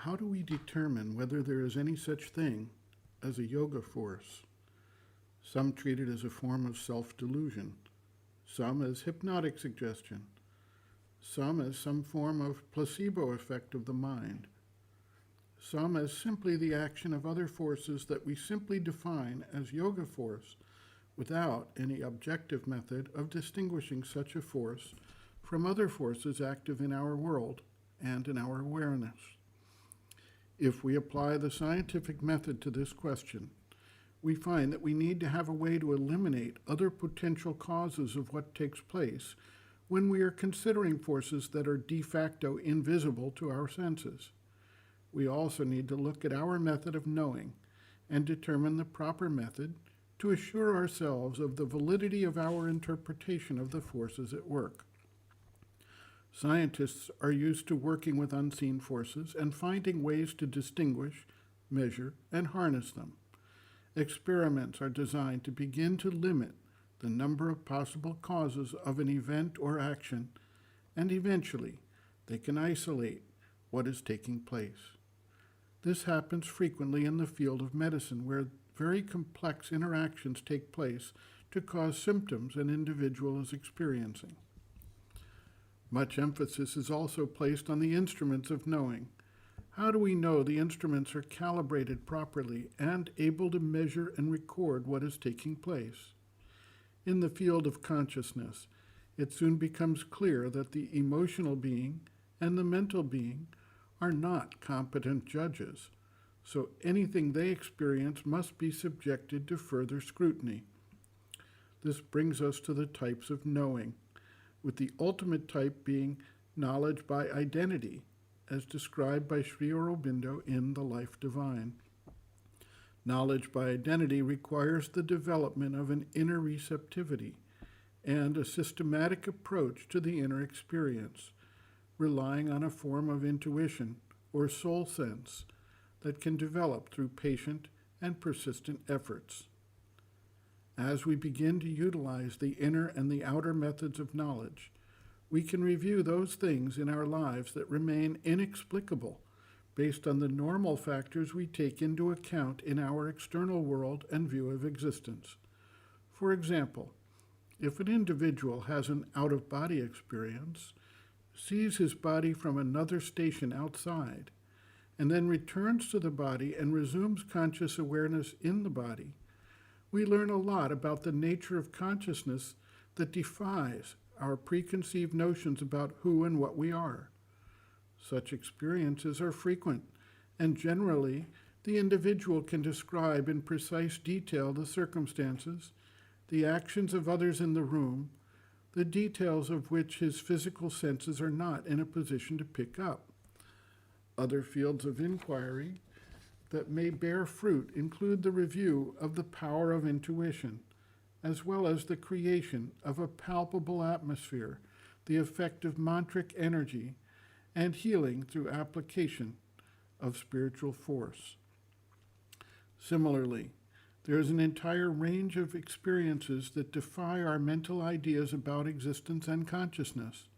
How do we determine whether there is any such thing as a yoga force? Some treat it as a form of self-delusion, some as hypnotic suggestion, some as some form of placebo effect of the mind, some as simply the action of other forces that we simply define as yoga force without any objective method of distinguishing such a force from other forces active in our world and in our awareness. If we apply the scientific method to this question, we find that we need to have a way to eliminate other potential causes of what takes place when we are considering forces that are de facto invisible to our senses. We also need to look at our method of knowing and determine the proper method to assure ourselves of the validity of our interpretation of the forces at work. Scientists are used to working with unseen forces and finding ways to distinguish, measure, and harness them. Experiments are designed to begin to limit the number of possible causes of an event or action, and eventually they can isolate what is taking place. This happens frequently in the field of medicine, where very complex interactions take place to cause symptoms an individual is experiencing. Much emphasis is also placed on the instruments of knowing. How do we know the instruments are calibrated properly and able to measure and record what is taking place? In the field of consciousness, it soon becomes clear that the emotional being and the mental being are not competent judges, so anything they experience must be subjected to further scrutiny. This brings us to the types of knowing, with the ultimate type being knowledge by identity, as described by Sri Aurobindo in The Life Divine. Knowledge by identity requires the development of an inner receptivity and a systematic approach to the inner experience, relying on a form of intuition or soul sense that can develop through patient and persistent efforts. As we begin to utilize the inner and the outer methods of knowledge, we can review those things in our lives that remain inexplicable based on the normal factors we take into account in our external world and view of existence. For example, if an individual has an out-of-body experience, sees his body from another station outside, and then returns to the body and resumes conscious awareness in the body, we learn a lot about the nature of consciousness that defies our preconceived notions about who and what we are. Such experiences are frequent, and generally, the individual can describe in precise detail the circumstances, the actions of others in the room, the details of which his physical senses are not in a position to pick up. Other fields of inquiry that may bear fruit include the review of the power of intuition, as well as the creation of a palpable atmosphere, the effect of mantric energy, and healing through application of spiritual force. Similarly, there is an entire range of experiences that defy our mental ideas about existence and consciousness,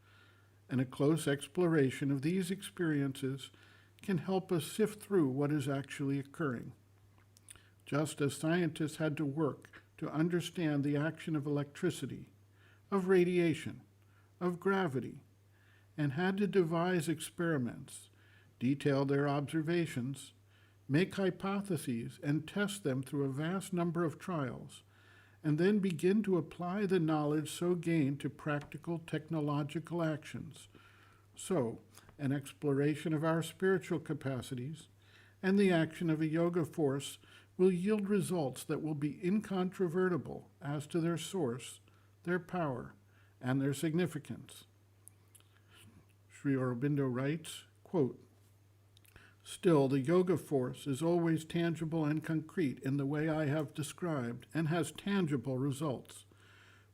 and a close exploration of these experiences can help us sift through what is actually occurring. Just as scientists had to work to understand the action of electricity, of radiation, of gravity, and had to devise experiments, detail their observations, make hypotheses, and test them through a vast number of trials, and then begin to apply the knowledge so gained to practical technological actions. So, an exploration of our spiritual capacities and the action of a yoga force will yield results that will be incontrovertible as to their source, their power, and their significance. Sri Aurobindo writes, quote, "Still, the yoga force is always tangible and concrete in the way I have described and has tangible results,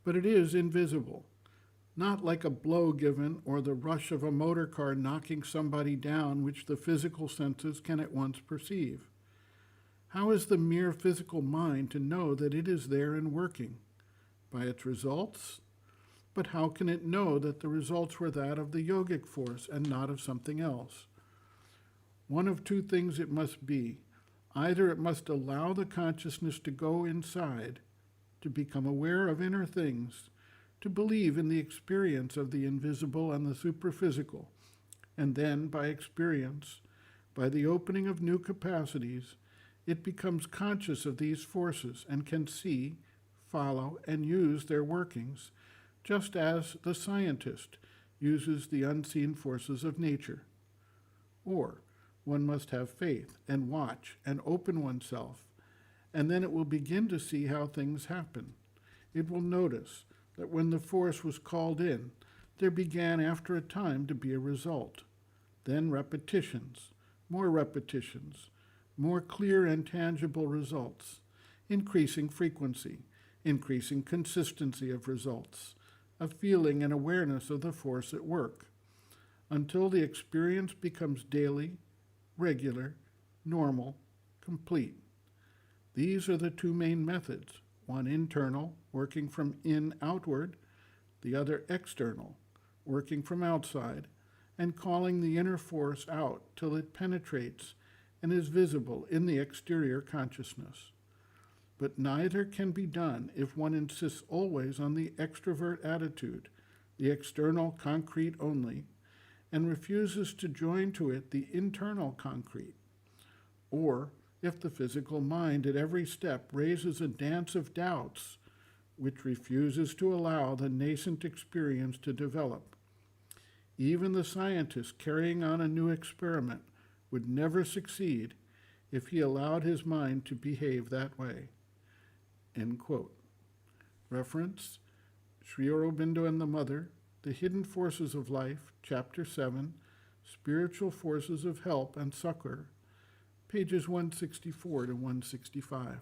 but it is invisible, not like a blow given or the rush of a motor car knocking somebody down, which the physical senses can at once perceive. How is the mere physical mind to know that it is there and working? By its results? But how can it know that the results were that of the yogic force and not of something else? One of two things it must be. Either it must allow the consciousness to go inside, to become aware of inner things, to believe in the experience of the invisible and the superphysical, and then, by experience, by the opening of new capacities, it becomes conscious of these forces and can see, follow, and use their workings, just as the scientist uses the unseen forces of nature. Or, one must have faith and watch and open oneself, and then it will begin to see how things happen. It will notice that when the force was called in, there began after a time to be a result. Then repetitions, more clear and tangible results, increasing frequency, increasing consistency of results, a feeling and awareness of the force at work, until the experience becomes daily, regular, normal, complete. These are the two main methods, one internal, working from in outward, the other external, working from outside, and calling the inner force out till it penetrates and is visible in the exterior consciousness. But neither can be done if one insists always on the extrovert attitude, the external concrete only, and refuses to join to it the internal concrete. Or if the physical mind at every step raises a dance of doubts, which refuses to allow the nascent experience to develop. Even the scientist carrying on a new experiment would never succeed if he allowed his mind to behave that way. End quote. Reference, Sri Aurobindo and the Mother, The Hidden Forces of Life, Chapter 7, Spiritual Forces of Help and Succor, pages 164 to 165.